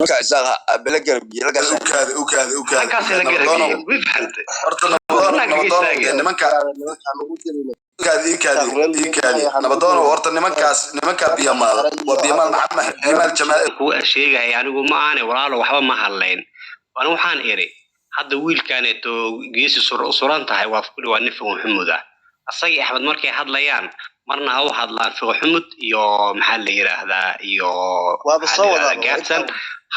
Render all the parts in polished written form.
كاسا بلقر بيلقى وكاد كاس لقر ويفهمت كاد نبضون ورط نمكا بيمال محمد بيمال جمال هو شيء يعني ما أنا ولا وحبا ما هالين وأنا وحان إيري هذا ويل كانت جيس سوران تاعي وافقوا ونفهم محمودة الصي أحمد مركي هاد ليان مرنا هو هاد لان في محمود يو محل هذا يو جاتسون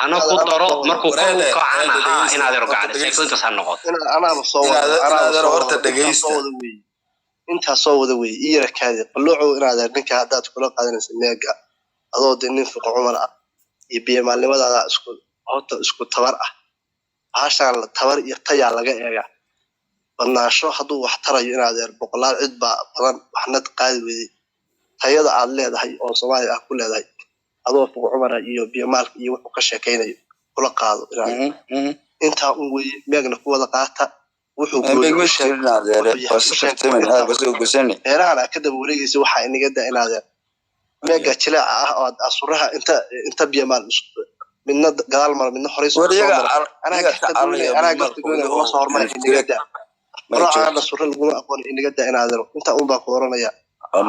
أنا قدرت مركو كل كعانة ها إن هذا رجع سيكون تصنعات أنا بصور أنا ورت الدقيس أنت صوّد وي إيرك هذه قلوعه إن هذا نك هذا تقول قادنا سميك أضود النفق عمره يبي معلم هذا اسكو تبرع عشان التبرع يطيع لقى بدنا شو حدو واحترى إن هذا بقلال عدبا بدن وحنا تقاعد وي هيدا على هذا أو صومالي كل هذا أضود فوق عمره يبي مالك يوقف كشكينا كل قاضي أنت وي ميجنا قوة قاعدة بيقول شيء نادر بس فتمن هذا بس وقسني أنا كده بوريجي سوى حق إني قد إن هذا ميجا تلا أصورها أنت بيمال من قال مر من حريص أنا قلت تقول ما صار ما إني قد راح على صور الجماعة أقول إني قد إن هذا أنت أم بقولنا يا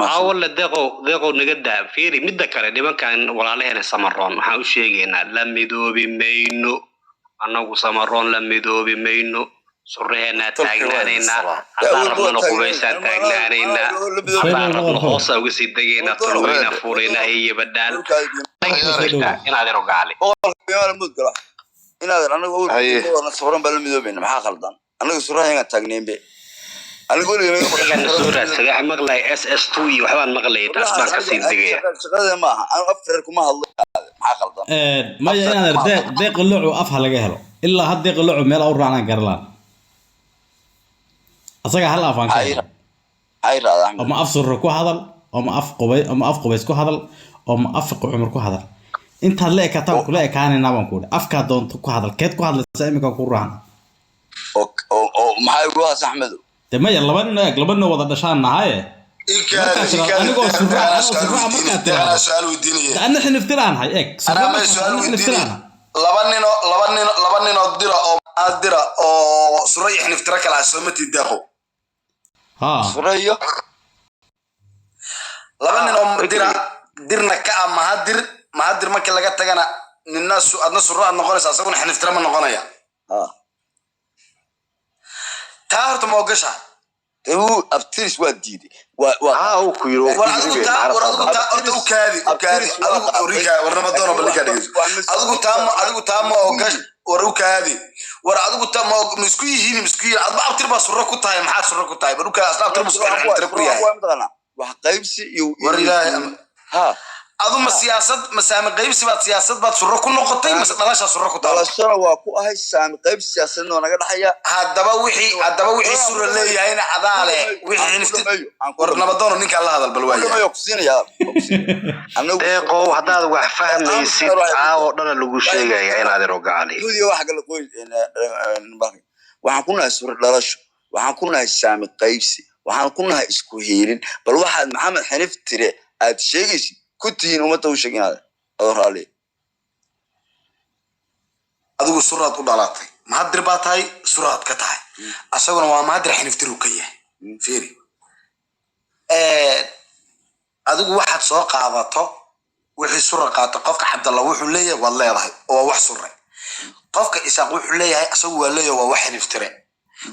حاول دقوا نقدها فيري متذكر دي ما كان ولا علينا سمرون حاول شيء إن لم يدوب مينو أنا وسمرون لم يدوب مينو سرنا تاجنانينا هذا قبيسان تاجنانينا هذا خاصة وسيد دقينا طلوينا فورينا هي بدال إن هذا رجالي إن هذا أنا أقول أنا صورن بالمدوبين ما خلطان أنا صورة هنا تاجنين بي أنا أقول أنا صورة سجع مغلى SS2 وحوان مغلى تسمع كسيد دقيقة هذا ما أنا أفرق ما هلا ما خلطان ما يعني ده قلعوا أفها لجهله إلا هاد قلعوا ميل أو رانا قرلان أصلاً هلا فان هذا أما أفسر كو هذا أما أفقبيس كو هذا أما أفق عمر كو هذا أنت هلا كتاب كله كان نابن كود أفكار دون كو هذا كيت كو هذا سامي كو رانا أو ما يقولها أحمد تما يلا بنا وضع دشان نهاية أنا قول سرعة أنا سؤال وديني أنا حين نفتران هاي إك أنا ما سؤال وديني لبني نضرة أو أدرة أو سريح نفترك على سمتي الدخو ها سرية لبني نضرة درنا كأم مهدر ما كلا جت جنا الناس سرعة نقول سأسرون إحنا نفترم النقنية تعرف موجشة هو أبترس وديدي أو كيرو ورأيك كذي أوريكا ورمضان بالكذي أدوك تام موجش وروك هذه ورأيك تام مسكين أربعة تربى سرقة تايم محل سرقة تايم وروك أصلا تربى سرقة تربى وحقيبسي وريلا ها أظن مسامع قيب سبات سياسة بات سرقة نقطتين مثلا لاش سرقة تايم السنة واقو هاي سامع قيب سياسة إنه أنا قد حيا هذا وحي سر اللي هنا عدالة وحي نفت ورمضان نيك الله هذا البلوية ما يقصين يا دقوا هذا وحفهم يصير عاودنا لوجشيء يعني هذا رجالي دودي واحد قال قوي إن باقي وحكونا سر دلاش وحكونا سامع قيبسي وحكونا إسكوهيرين بل واحد محمد حنيف ترى أتشيجي كنتين وما توشين هذا أدور عليه أدو سرعة ودلاتي ما هدر باتاي سرعة كتاي أسوأ ما هدر حين يفتروا كيه فيري أدو واحد ساق عضته وحي سرعة قاطع قفك عبد الله وحول ليه والله يضحي هو وح سرعة قفك إساق وحول ليه أسوأ ليه ووحي يفترى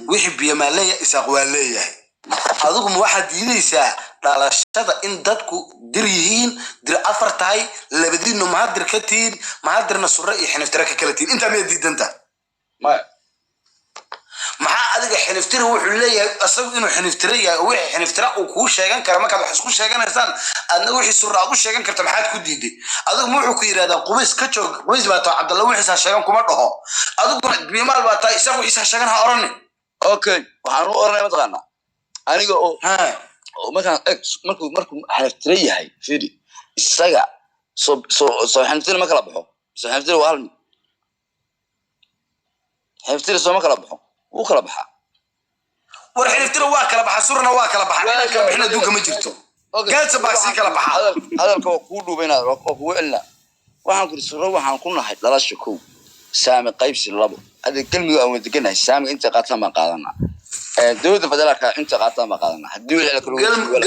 وحي بيما ليه إساق وليه أدو واحد يليسا على الشدة إن دتكو دريهين در أفرتاي لبدين إنه مهدر كتير مهدر نصر إحنا نفترك كلتين أنت مين دي أنت ما أديك حنفتري وحلية أصلا إنه حنفتري وحنفتري وكوش شيئا كرمك هذا حسكوش شيئا إنسان أنا وحي سرعة وكوش شيئا كرت محاد كديدي أديك مو كير هذا قبيس كتشو قبيس بتاع عبد الله وحي شيئا كمرها أديك بيمال بتاع يسوي إيش شيئا هأرني أوكي وحنو أرني ما تغنى أنا جو ها ومثلا مركو حنفتري هاي فيدي السجع صو حنفتري ما كلبحه صو حنفتري وهالمي حنفتري صو ما كلبحه وكلبحه ورحنفتري واكلبحه سرنا واكلبحه أنا كلبحنا دوك ما جرتو قال سباكسي كلبحه هذا الكو كله بينا وقوه إلا waxaan ku suro waxaan ku nahay dhalasho kow saami qaybsi labo hada kelmiga aan wadaganahay saami inta qaatan ma qaadana dawladda federaalka inta qaatan ma qaadana hadii wixii la kala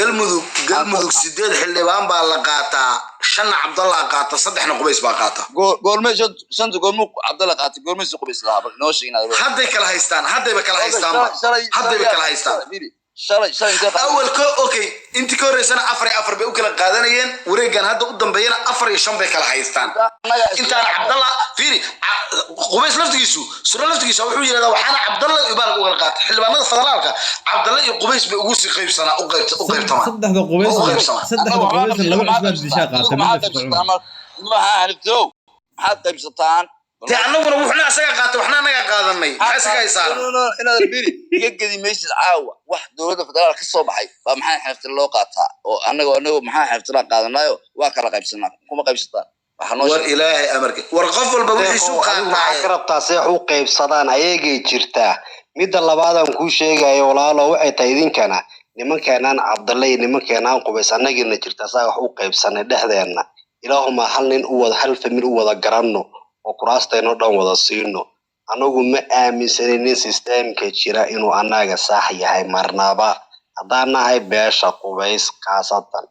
galmudug 8 xildhibaan baa la qaataa 5 Cabdallah qaata 3 Qubays baa qaata goormeesho shanta goormu Cabdallah qaata goormeesho Qubays lahaa noo sheegnaado hadday kala haystaan shalay awal ko okay inta ka horeysana 4 bay u kala qaadanayeen wareegan hadda u dambeeyana 4 iyo 5 bay kala haystaan inta Cabdallah fiiri Qubays laftigiisu sura laftigiisu wuxuu yiraahdaa waxaana Cabdallah ibaal uga qaatay xildhibaanada federaalka Cabdallah iyo Qubays bay ugu sii qaybsanaa u qaybtamaan saddexda Qubays laba cusbaan dishaa qaatay maxaa halifto maxaad qaybsataan annaguna wuxuna asaga qaatay waxna anaga qaadanay maxay ka haysaa inaad biri gagadi meeshii caawa wax dawladda federaalka soo baxay ba maxay xaftir loo qaataa oo anaga maxay xaftira qaadanayo waa kala qaybsanaa kuma qaybsataan war ilaahay amarka war qof walba wixii soo qaatay karabtaa see u qaybsadaan ayagay jirtaa midda labaadan ku sheegayo walaalo waxay tahay idinkana nimankeenan Cabdallah nimankeenan Qubays anagina jirtaa saa wax u qaybsanay dhexdeena ilaahuma hal nin u wada hal famil u wada garanno oo kuraastayno dhan wada siino anagu ma aaminsanin systemka jira inuu anaga sax yahay marnaba hadaan nahay beesha Qubays qaasatan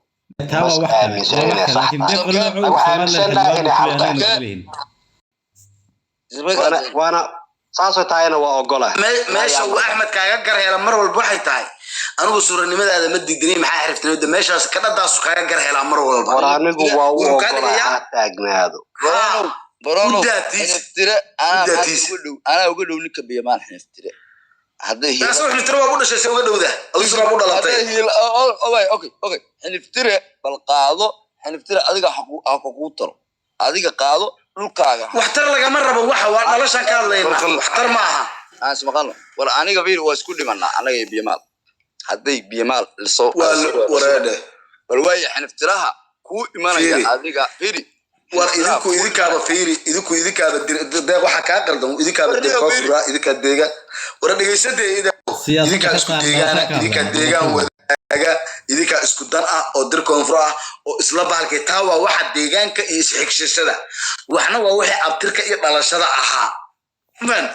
وانا ساسو تاينا waa ogola meesha uu Ahmed kaaga gar hela mar walba waxay tahay anigu suuranimadeeda ma diidin maxaa xiriftinada meeshaas ka dhadaas kaaga gar hela mar walba war anigu waa uu ogola taagnaado Barono ana uga dhow ninka biyamaan xiriftire hadday taas wax xiriftire waa u dhashay uga dhowda isra u dhalatay okay xiriftire bal qaado xiriftire adiga xaq ku taro adiga qaado dhulkaaga waxtar laga ma rabo waxa waa dhalashan ka hadlayna waxtar ma aha aan maqalno wala aniga fiir waa isku dhimanaa anaga biyamaal hadday biyamaal soo wareede bal way xiriftiraha ku imanaya adiga fiiri war idinkaaba fiiri idinkaaba deeq waxa ka qaldan idinkaaba deeqofra idinka deega war dhageysadee idinka deegaan wadaaga idinka isku dan ah oo dir koonfur ah oo isla baalkay taawa waxa deegaanka iyo isxigshashada waxna waa wixii abtirka iyo dhalashada ahaa man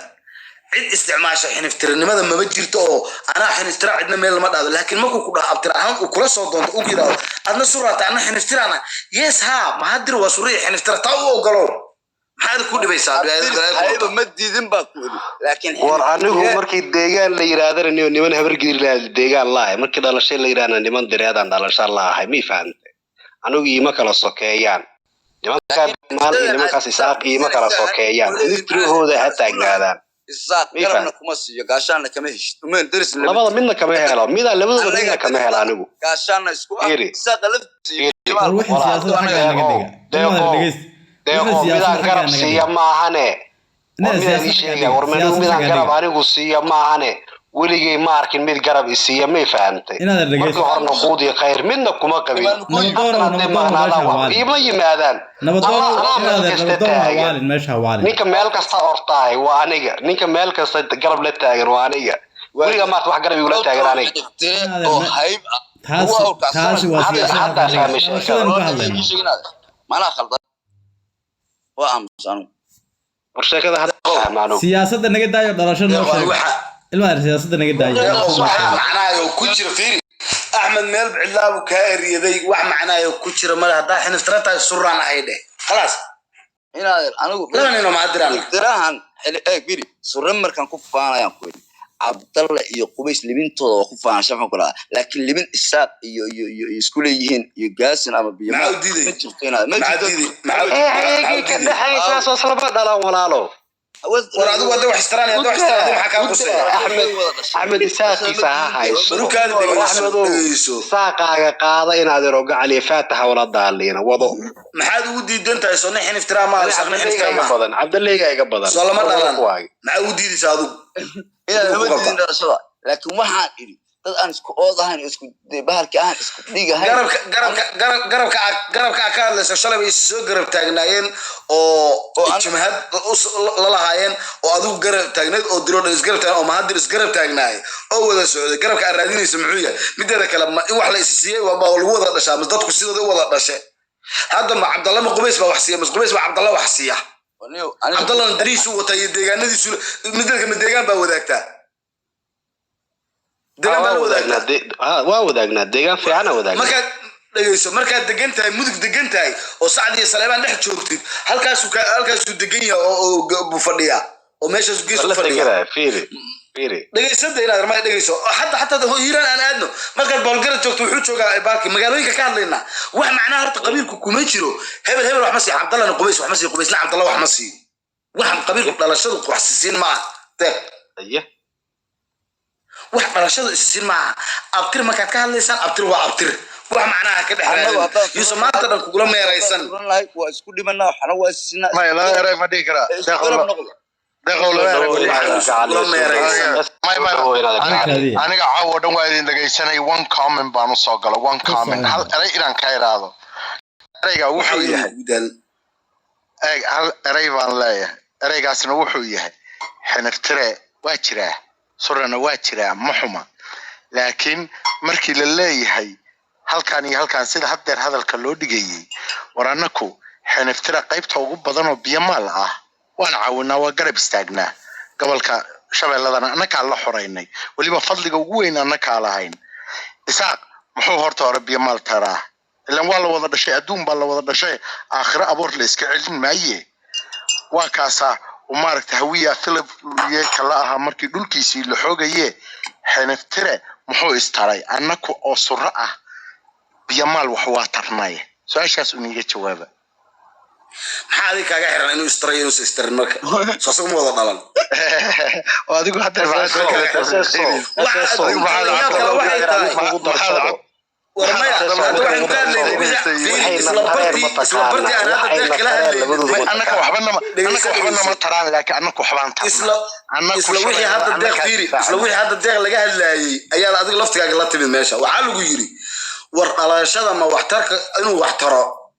cid isticmaasha xiniftirinimada ma jirto oo ana xiniftira cidna meel ma dhaado laakiin markuu ku dhaaf abtir ahaan uu kula soo doonto uu yiraahdo adna surata ana xiniftirana yes ha ma hadir waa surii xiniftira taa uu ogolo maxaad ku dhibaysaa ayba ma diidin baa ku laakiin war anigu markii deegaan la yiraahdo niman habar giir la deegaan laahay markii dhalashay la yiraahdo niman direedan dhalashay laahay mi fahamtay anigu ima kala sokeeyaan nimankaas isaaq ima kala sokeeyaan xiniftirahooda ha taagnaadaan isaaq garabna kuma siiyo gaashaana kama heshid umeen daris labada midna kama helo labadooda midna kama helo anigu gaashaana isku isaaq midaan garab siiya maahane midaan garab anigu siiya maahane weligay ma arkin mid garab isiiya may fahamtay markii horna quudii khayr midna kuma qabin ima yimaadaan ninka meel kasta ortahay waa aniga ninka meel kasta garab la taagan waa aniga weliga maart wax garab igula taagan aniga oo hayb taasi waa mana khaldan waa amsan warshakada hadda maano siyaasadda naga daayo dhalasho noo sheeg ilmaha siyaasadda naga daayo waxa macnaayo ku jira fiiri Ahmed meel bicilaabu ka eriyaday wax macnaayo ku jira mar hadaa xiniftirata suraan ahayde خلاص anigu لا ما أدري dirahan fiiri suran markan ku faanayaan ku Cabdallah iyo Qubays libintooda ku faan shaqo kala laakiin libin isaaq iyo isku leeyihiin iyo gaasin ama biyo ma jirto ma ka dhaxaysa soo salba dhalan walaalo ورادو وده وحستراني وده وحستراني محكا قصي أحمد إساقي ساها ساقا قاضي إن روق عليه فاتحة ولا ضالين وضو محاد ودي دنتا يصنع حين افتراء ما يصنع حين افتراء ما عبد الله جاي قبضان صلى ما دلان مع ودي دي سادو لكن waxaan iri dad aan isku oodahan isku bahalka aan isku dhigahay garabka ka hadlayso shalay soo garab taagnaayeen oo jimhad la lahaayeen oo adigu garab taagneed oo dirood isgarab taagnaay oo mahadir isgarab taagnaay oo wada socday garabka raadinaysa muxuu yahay mideeda kale in wax la isisiiyay waa lagu wada dhashaa mas dadku sidoo wada dhashay هذا مع عبد الله مقبيس بوحسيه مقبيس مع عبد الله وحسيه عبد الله دريس وتاي ديغاناديس مدلك من ديغان با وداغتا ديغان با وداغتا waa wadaagna deegaan fiican wadaagna markaad degan tahay mudug degan tahay oo Sacad iyo Saleeman dhex joogtid halkaas degan yahay oo fadhiya oo meeshaas gees u fadhiya fiiri dhageysan inaad ma dhageyso hatta hiiraan aan aadno markaad boolgara joogto wuxuu joogaa baalki magaalooyinka ka hadlayna wax macna horta qabiilku kuma jiro hebel wax ma sii Cabdallah Qubays wax ma sii Qubaysna Cabdallah wax ma sii wax qabiilku dhalashadu wax siisiin ma tag wax dhalashadu siisiin ma abtir markaad ka hadlaysan abtir waa abtir wax macnaha ka dhaxay yuusa maanta dhan kugula meeraysan waa isku dhimanaa waxna waa sinaa ma la yaray ma dhigi kara aniga caawo dhan waa idin dhageysanay one comment baan u soo gala one comment hal eray inaan ka iraado erayga wuxuu yahay hal eray baan leeyahay eraygaasna wuxuu yahay xiniftire waa jiraa surana waa jiraa maxuma laakiin markii la leeyahay halkaan iyo halkaan sida haddeer hadalka loo dhigayay waranaku xiniftire qaybta ugu badan oo biyamaal ah waan caawinaa waa garab istaagnaa gobolka shabeelladana annaka la xoreynay waliba fadliga ugu weyn annaka lahayn isaaq muxuu horta hore biyamaal taraa ilaan waa la wada dhashay adduun baa la wada dhashay aakhira aboor la iska celin maaye waa kaasa maaragtay hawiya Philip iyo kala aha markii dhulkiisii la xoogaye xiniftire muxuu istaray annaka oo surra ah biyamaal wax waa tarnay su'aashaas uniga jawaaba maxaa kaaga xiran inuu istray inuu istarin marka soo ma wada dhalan oo adigu hadda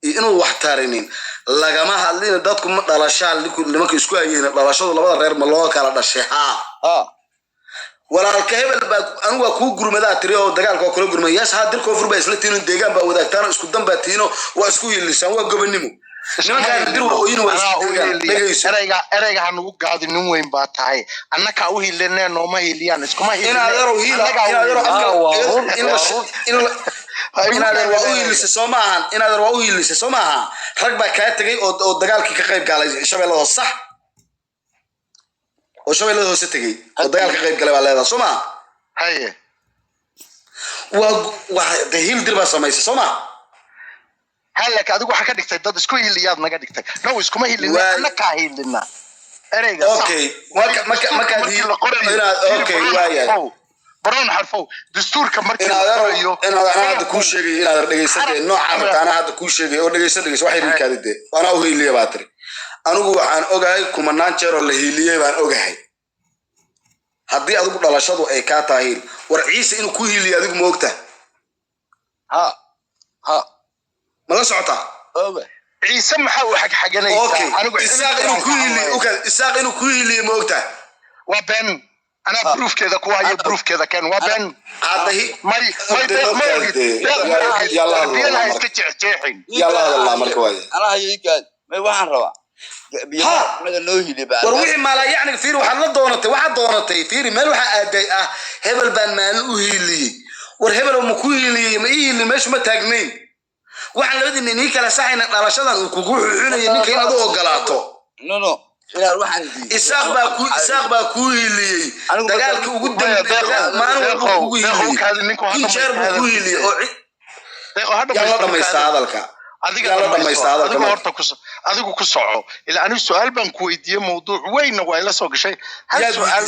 inuu wax tarinin lagama hadlin dadku ma dhalashaan nimanka isku hayeen dhalashadu labada reer ma loo kala dhashay walaalka hebel baa anigu ku gurmadaa tiri oo dagaalka kala gurmay yaas ha dirko furba isla tiino deegaan baa wadaagtaan isku damba tiino waa isku yeelisan waa gobanimo nimanka dir oo inuu erayga hanugu gaadinin weyn baa tahay annaka u hiilenee nooma hiiliyaan iskuma hiiliyaan inaad waa u hiilisay Soomahan rag baa ka tagay oo dagaalkii ka qayb galay shabeellada sax oo shabeellada hoose tagay oo dagaalka ka qayb galay waa leedahay Soomaa haye waa dahil dirba samaysay Soomaa halka adigu waxa ka dhigtay dad isku hiiliyaad naga dhigtay no iskuma hiilina annaka hiilina erayga okay marka waaya برون حرفو دستور كمركز أنا هذا كل شيء أنا دقيسة نوع أنا هذا كل شيء أو دقيسة واحد من كذا ده أنا هو اللي باتري أنا هو عن أوجاي كمان نشر اللي هي اللي عن أوجاي هدي أدوك على شادو أي كاتاهيل ورئيس إنه كل اللي أدوك موقته ها ما سعطة عيسى محاول حاجة أوكي إساق إنه كل اللي أوكي إساق إنه كل اللي موقته وبن أنا بروف كذا كواي بروف كذا كان وبن هذه ماري يلا يستجعجين يلا الله مركواي أنا هيك ما واحد روا بيها ما نوهي لي بعد وروحي ما لا يعني فيري واحد دونتي فيري ما لوحة أدي هبل بان ما نوهي لي والهبل ومكوي لي ما إيه اللي مش متاجنين واحد لابد إن نيك على ساعة على شذا وكوجو حنا ينيك هنا دو قلاته نو إساق باكوي لي دجالك وجود ما أنا باكوي لي إن شر باكوي لي يلا ما يستعدلك adigu ku soco ila anigu su'aal baan ku weydiiyay mowduuc weyn oo ila soo gashay hal su'aal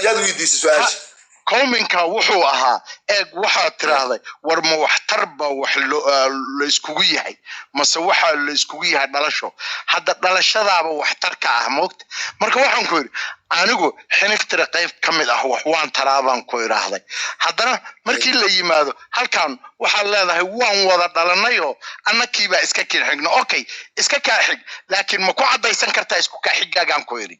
yaad weydiisay su'aal كومينكا وحو أها وحا تراهي ورما وحتربا وحلو اسكوغيهي مسوحا اللي اسكوغيهي دلشو حدا دلشادابا وحتركا موقت marka waxaan ku yiri anigu xiniftira qayb kamid ah waxaan taraabaan ku yiraahday hadana markii la yimaado halkan waxa leedahay waan wada dhalanayo annakiiba iska xigno okay iska xig laakiin ma ku cadaysan kartaa isku xigaagan ku yiri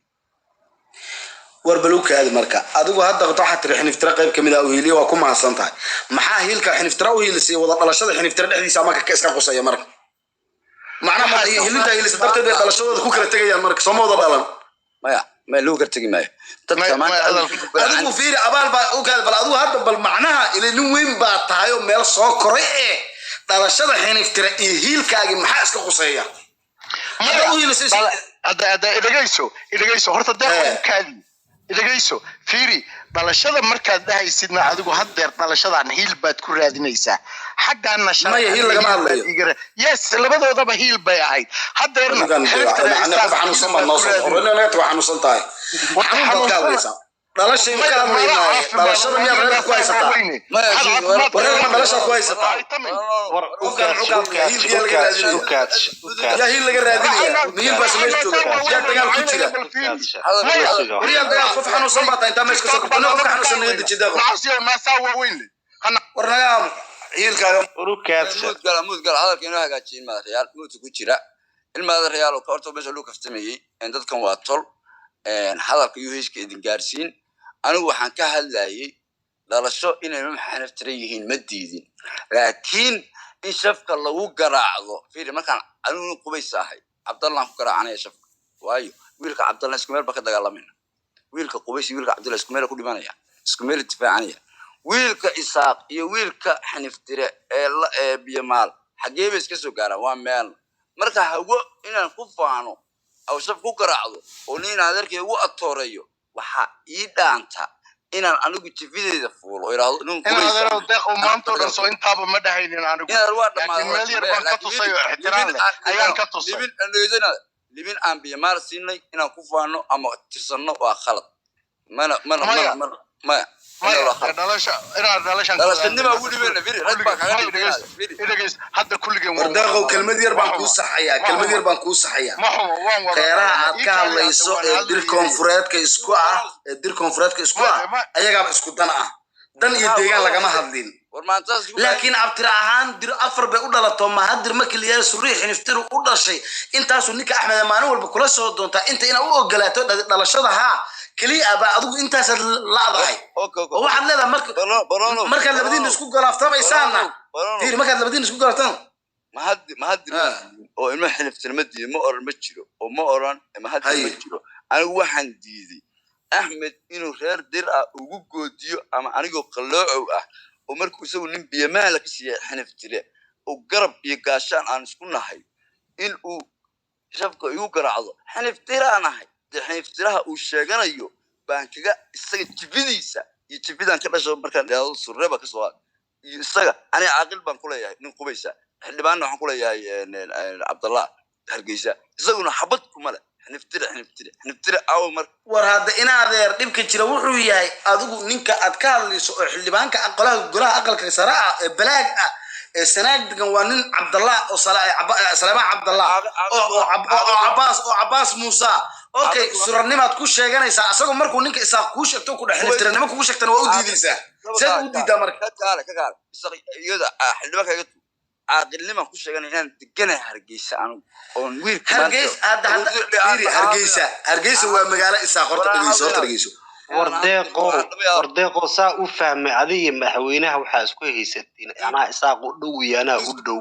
warbaluka hada marka adigu hadda waxa tir xiniftira qayb kamid ah oo hiiliyo waa ku mahadsantahay maxaa hiilka xiniftira oo hiilisay wada dhalashada xiniftira dhexdiisa ama ka iska qosaya marka macnaha ma hilinta hilisa darteed ay dhalashadooda ku kala tegayaan marka Soomaalida dhalan maya ma loo gartagi maayo dadka maanta adigu fiiri abaal baa u kala bal adigu hadda bal macnaha ilaa nin weyn baa tahay oo meel soo koray dhalashada xiniftira iyo hiilkaagi maxaa iska quseeya hadda idagayso horta deeqo kaadi idagayso fiiri dhalashada markaad dhahaysidna adigu haddeer dhalashadan hiil baad ku raadinaysaa xaggaana maya hiil lagama hadlayo yes labadoodaba hiil bay ahayd haddeerna xanuunsan tahay dhalashay ma kala hadlaynaaye dhalashada miyaad reerka ku haysataa reerka dhalasha ku haysataa yaa hiil laga raadinaya mihiil baa sameys jooga yaa dagaal ku jira wariyaa dagaal qof xanuunsan baa tahay intaa meesha kasoo kabtana qofka xanuunsan naga deji deeqo war naga aamu hiilkaaga mudgal hadalka inoo hagaajiyin maadareyaal muudka ku jira ilmaadareyaal oo horta meesha loo kaftamayey dadkan waa tol hadalka yuheshka idin gaarsiin anigu waxaan ka hadlayay dhalasho inay maxanaftiran yihiin ma diidin laakiin in shafka lagu garaacdo fiiri markaan anigu qubays ahay cabdallaan ku garaacanaya shafka waayo wiilka cabdallaan isku meel ba ka dagaalamayna wiilka qubays iyo wiilka cabdallaan isku meel ku dhimanaya isku meel difaacanaya wiilka isaaq iyo wiilka xaniftire ee biyamaal xagee bay iska soo gaaraan waa meel marka hawo inaan ku faano aw shaf ku garaacdo oo nin adeerkay ugu atooreeyo waxa ii dhaanta inaan anigu jifideeda fuulo iraado nin adeero deeq oo maanta oo soo intaaba ma dhahaynin anigu laakiin meel yar baan ka tusay oo ixtiraam leh ayaan ka tusay libin aan biyamaal siinay inaan ku faano ama tirsanno waa khalad mana hadda kulligeen wardaaqow kelmad yar baan kuu saxayaa reeraha aad ka hadlayso ee dir koonfureedka isku ah ayagaaba isku dan ah dan iyo deegaan lagama hadlin laakiin abtira ahaan dir afar bay u dhalato ma hadir ma kaliya suriix xiniftir u dhashay intaasu ninka axmed maalin walba kula soo doontaa inta ina u ogolaato dhalashada kaliya aba adigu intaas laadahay waxaad leedahay marka labadiin isku galaaftamaysaana fiiri marka labadiin isku galaaftaan ma haddi oo ilmo xiliftir ma diido ma oran ma jiro oo ma oran ma haddi ma jiro anigu waxaan diiday axmed inuu reer dir ah ugu goodiyo ama anigoo qaloocow ah oo markuu isagu nin biyamaala ka siiyay xiniftire oo garab iyo gaashaan aan isku nahay in uu shafka igu garaacdo xiniftiraan ahay xiniftiraha uu sheeganayo baan kaga isaga jifidiisa iyo jifidaan ka dhasho markaan dhaado surreba ka soo iyo isaga aniga caaqil baan ku leeyahay nin qubaysa xildhibaanna waxaan ku leeyahay cabdallah hargeysa isaguna xabad kuma leh xiniftire aw mar war hadda in adeer dhibka jira wuxuu yahay adigu ninka aad ka hadlayso oo xildhibaanka golaha aqalka sare ah ee balaag ah ee sanaag degan waa nin cabdallah oo salaama cabdallah oo cabaas muusa okay surarnimaad ku sheeganaysaa asagoo markuu ninka isaaq kuu sheegto ku dhexniftiranimo kugu sheegtana waa u diidaysaa saad u diidaa marka kagaale iyada xildhibaanka iga caaqilnimaan ku sheeganay inaan deganahay hargeysa anigu oon wiilka hargeysa waa magaalo isaaq horta dhegeyso wardeeqo saa u fahmay adiga madaxweynaha waxaa isku haysatiin anaa isaaq u dhow iyo anaa u dhow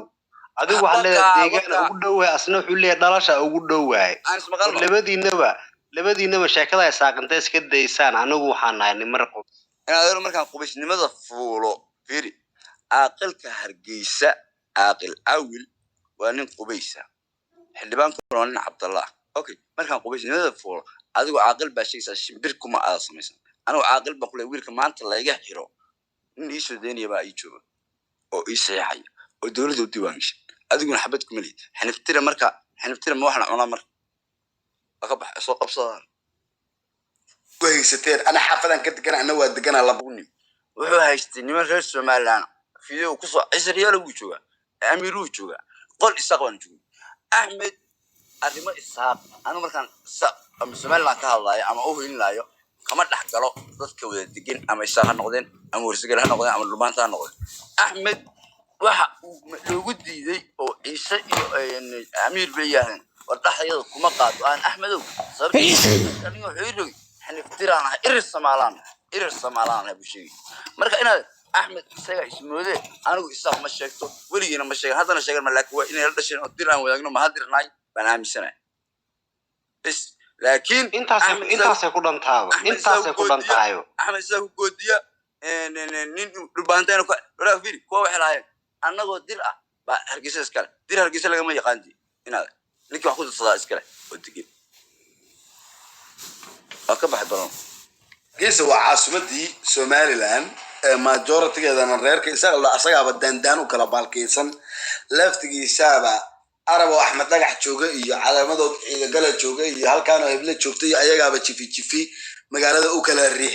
adigu waxaa leedahay deegaan ugu dhowaay asna wuxuu leeyahay dhalasha ugu dhowaay labadiinaba sheekada isaaqintay iska daysaan anigu waxaan nahay nimar qof inaad markaan qubaysnimada fuulo fiiri caaqilka hargeysa caaqil awil waa nin qubaysa xildhibaankuna waa nin cabdallah okay markaan qubaysnimada fuulo adigu caaqil baa sheegaysaa shimbir kuma aada samaysan anigu caaqil baan ku leeyahay wiilka maanta layga xiro nin ii soo deynaya baa ii jooga oo ii saxeexaya oo dowladda u diiwaangashay adiguna xabad kuma lihid xiniftira ma waxna cunaa marka ka bax soo qabsadaan haysateen ana xaafadan ka degan ana waa degan labuunim wuxuu haystay niman reer Soomaaliland fiido ku soo Israel ugu jooga amiru jooga qol isaaq waan jooga Ahmed arrimo isaaq anu markaan ama Soomaaliland ka hadlayo ama oo hiilaayo kama dhaxgalo dadka wada degan ama isaaq ha noqdeen ama warsigal ha noqdeen ama lumaanta ha noqdeen Ahmed waxa loogu diiday oo Ciise iyo Amiir Beeyaan wadaxayada kuma qaado aan Ahmedow sababta aniga xiriir xiniftiraan irir Soomaaliland abu sheegay marka inaad axmed isaga ismoode anigu isaaq ma sheegto weligiina ma sheegan haddana sheegan ma laakiin waa inay la dhasheen oo dir aan wadaagno ma hadirnaay baan aaminsanahay bes laakiin intaasay ku dhantaaba axmed isaga ku goodiya nin dhulbaantayna walaal fiiri kuwa waxay lahaayeen annagoo dir ah baa hargeysa iskale dir hargeysa lagama yaqaanti inaad ninkii wax ku dadsadaa iskale oo degin waa ka baxay badan geesa waa caasimadii somaliland majoritigeedana reerka asagaaba dandaan u kala baalkeysan laftigiisaaba arabo axmed dhagax jooga iyo calaamadood ciidagala jooga iyo halkaanoo heble joogta iyo ayagaaba jifi magaalada u kala riix